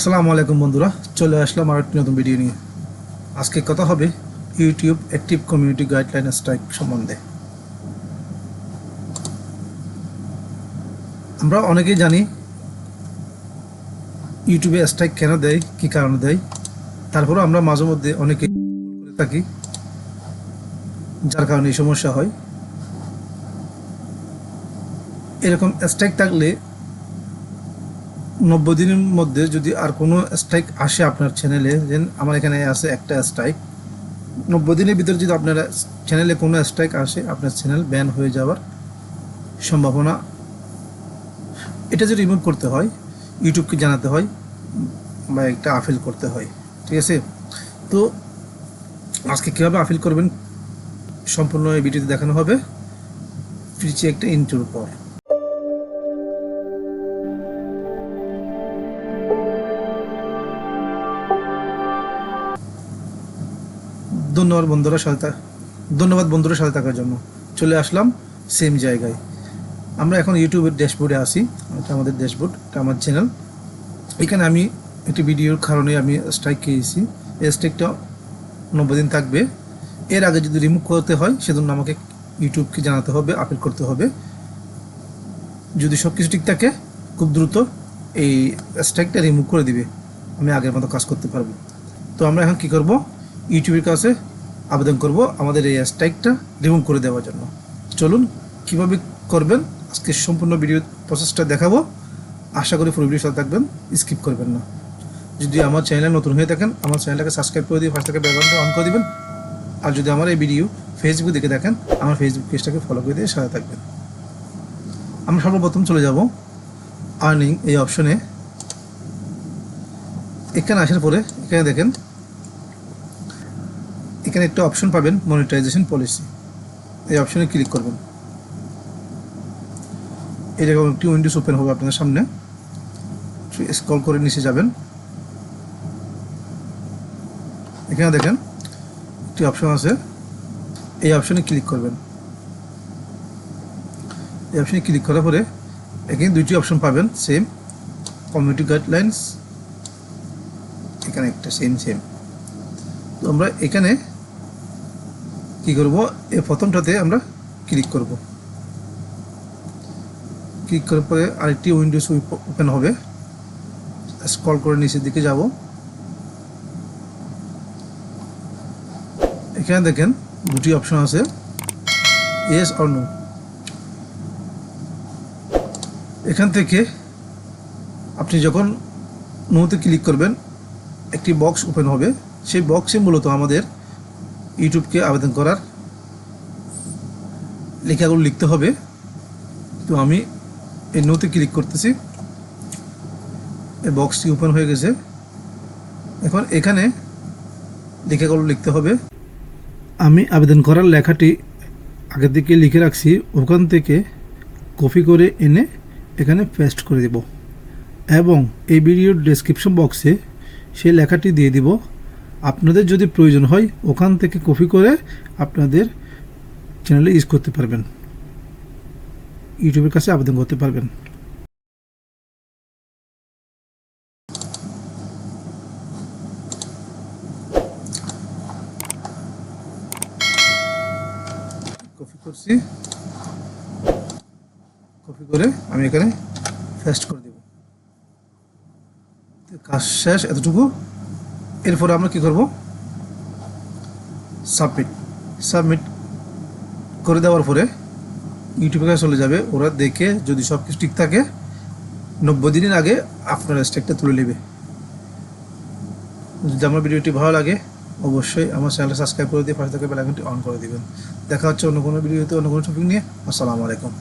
আসসালামু আলাইকুম বন্ধুরা, চলে আসলাম আর একটি নতুন ভিডিও নিয়ে। আজকে কথা হবে YouTube active community guideline strike সম্বন্ধে। আমরা অনেকেই জানি ইউটিউবে স্ট্রাইক কেন দেয়, কী কারণে দেয়। তারপরেও আমরা মাঝে মধ্যে অনেকে করে থাকি, যার কারণে এই সমস্যা হয়। এরকম স্ট্রাইক থাকলে 90 দিনের মধ্যে যদি আর কোনো স্ট্রাইক আসে আপনার চ্যানেলে, যেন আমার এখানে আছে একটা স্ট্রাইক, 90 দিনের ভিতরে যদি আপনার চ্যানেলে কোনো স্ট্রাইক আসে, আপনার চ্যানেল ব্যান হয়ে যাওয়ার সম্ভাবনা। এটা যদি রিমুভ করতে হয়, ইউটিউবকে জানাতে হয় বা একটা আপিল করতে হয়, ঠিক আছে? তো আজকে কীভাবে আপিল করবেন সম্পূর্ণ এই ভিডিওতে দেখানো হবে, ফিরছি একটা ইন্ট্রোর পর। ধন্যবাদ বন্ধুরা সাথে থাকার জন্য। চলে আসলাম সেম জায়গায়। আমরা এখন ইউটিউবের ড্যাশবোর্ডে আসি। এটা আমাদের ড্যাশবোর্ড, এটা আমার চ্যানেল। এখানে আমি একটি ভিডিওর কারণে আমি স্ট্রাইক খেয়েছি। এই স্ট্রাইকটা 90 দিন থাকবে। এর আগে যদি রিমুভ করতে হয়, সেজন্য আমাকে ইউটিউবকে জানাতে হবে, আপিল করতে হবে। যদি সব কিছু ঠিক থাকে, খুব দ্রুত এই স্ট্রাইকটা রিমুভ করে দিবে, আমি আগের মতো কাজ করতে পারবো। তো আমরা এখন কী করব, ইউটিউবের কাছে আবেদন করব আমাদের এই স্ট্রাইকটা রিমুভ করে দেওয়ার জন্য। চলুন কীভাবে করবেন আজকে সম্পূর্ণ ভিডিও প্রসেসটা দেখাবো। আশা করি পুরো ভিডিওর সাথে থাকবেন, স্কিপ করবেন না। যদি আমার চ্যানেলে নতুন হয়ে থাকেন, আমার চ্যানেলটাকে সাবস্ক্রাইব করে দিয়ে পাশে থেকে বেল বাটনটা অন করে দিবেন। আর যদি আমার এই ভিডিও ফেসবুক দেখে দেখেন, আমার ফেসবুক পেজটাকে ফলো করে দিয়ে সাথে থাকবেন। আমরা সর্বপ্রথম চলে যাব আর্নিং এই অপশনে। এখানে আসার পরে এখানে দেখেন, এখানে একটা অপশন পাবেন মনিটাইজেশন পলিসি। এই অপশনে ক্লিক করবেন। এরকম একটি উইন্ডোজ ওপেন হবে আপনাদের সামনে। স্ক্রল করে নিচে যাবেন, এখানে দেখেন একটি অপশন আছে, এই অপশনে ক্লিক করবেন। এই অপশনে ক্লিক করার পরে এখানে দুইটি অপশন পাবেন, সেম কমিউনিটি গাইডলাইন্স, এখানে একটা সেম। তো আমরা এখানে কি করব, এই প্রথমটাতে আমরা ক্লিক করব। ক্লিক করার পরে আরেকটি উইন্ডোজ ওপেন হবে। স্ক্রল করে নিচের দিকে যাব, এখানে দেখেন দুটি অপশন আছে, ইয়েস অর নো। এখান থেকে আপনি যখন নোতে ক্লিক করবেন, একটি বক্স ওপেন হবে। সেই বক্সে মূলত আমাদের ইউটিউবকে আবেদন করার লেখাগুলো লিখতে হবে। তো আমি এই নোতে ক্লিক করতেছি, এই বক্সটি ওপেন হয়ে গেছে। এখন এখানে লেখাগুলো লিখতে হবে। আমি আবেদন করার লেখাটি আগে থেকে লিখে রাখছি, ওখান থেকে কপি করে এনে এখানে পেস্ট করে দেব এবং এই ভিডিওর ডেসক্রিপশন বক্সে সেই লেখাটি দিয়ে দিব। আপনাদের যদি প্রয়োজন হয়, ওখান থেকে কপি করে আপনাদের চ্যানেলে ইউজ করতে পারবেন, ইউটিউবের কাছে আবেদন করতে পারবেন। কপি করছি, কপি করে আমি এখানে পেস্ট করে দেব। কাজ শেষ, এতটুকু। এরপরে আমরা কি করব, সাবমিট করে দেওয়ার পরে ইউটিউবের কাছে চলে যাবে। ওরা দেখে যদি সব কিছু ঠিক থাকে, 90 দিনের আগে আপনার স্ট্রাইকটা তুলে নেবে। যদি আমার ভিডিওটি ভালো লাগে, অবশ্যই আমার চ্যানেলটা সাবস্ক্রাইব করে দিয়ে পাশে থেকে বেল আইকনটি অন করে দিবেন। দেখা হচ্ছে অন্য কোনো ভিডিওতে, অন্য কোনো টপিক নিয়ে। আসসালামু আলাইকুম।